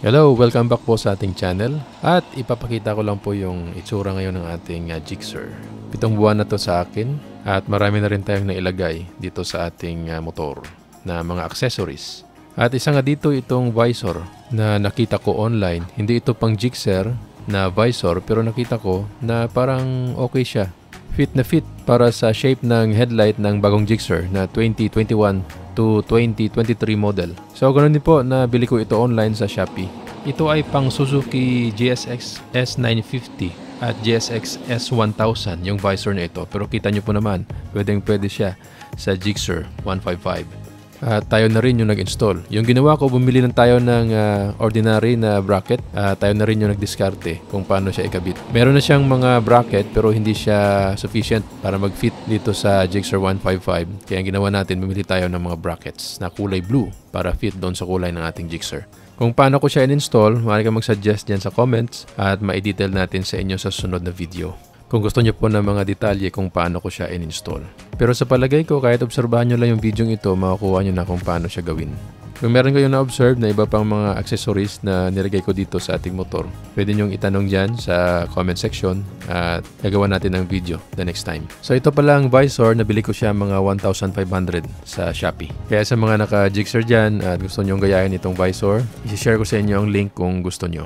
Hello, welcome back po sa ating channel at ipapakita ko lang po yung itsura ngayon ng ating Gixxer. 7 buwan na to sa akin at marami na rin tayong nailagay dito sa ating motor na mga accessories. At isa nga dito itong visor na nakita ko online. Hindi ito pang Gixxer na visor pero nakita ko na parang okay siya. Fit na fit para sa shape ng headlight ng bagong Gixxer na 2021 to 2023 model. So ganoon din po na bili ko ito online sa Shopee. Ito ay pang Suzuki GSX S950 at GSX S1000 yung visor na ito. Pero kita nyo po naman, pwede siya sa Gixxer 155. At tayo na rin yung nag-install. Yung ginawa ko, bumili lang tayo ng ordinary na bracket. Tayo na rin yung nagdiskarte kung paano siya ikabit. Meron na siyang mga bracket pero hindi siya sufficient para mag-fit dito sa Gixxer 155. Kaya ang ginawa natin, bumili tayo ng mga brackets na kulay blue para fit doon sa kulay ng ating Gixxer. Kung paano ko siya in-install, maaari ka mag-suggest dyan sa comments at ma-detail natin sa inyo sa sunod na video. Kung gusto nyo po ng mga detalye kung paano ko siya in-install. Pero sa palagay ko, kahit obserbahan nyo lang yung video ito, makakuha nyo na kung paano siya gawin. Kung meron kayong na-observe na iba pang mga accessories na nilagay ko dito sa ating motor, pwede nyong itanong dyan sa comment section at gagawa natin ng video the next time. So ito pala ang visor, nabili ko siya mga 1,500 sa Shopee. Kaya sa mga naka-Gixxer dyan at gusto nyong gayahin itong visor, isi-share ko sa inyo ang link kung gusto nyo.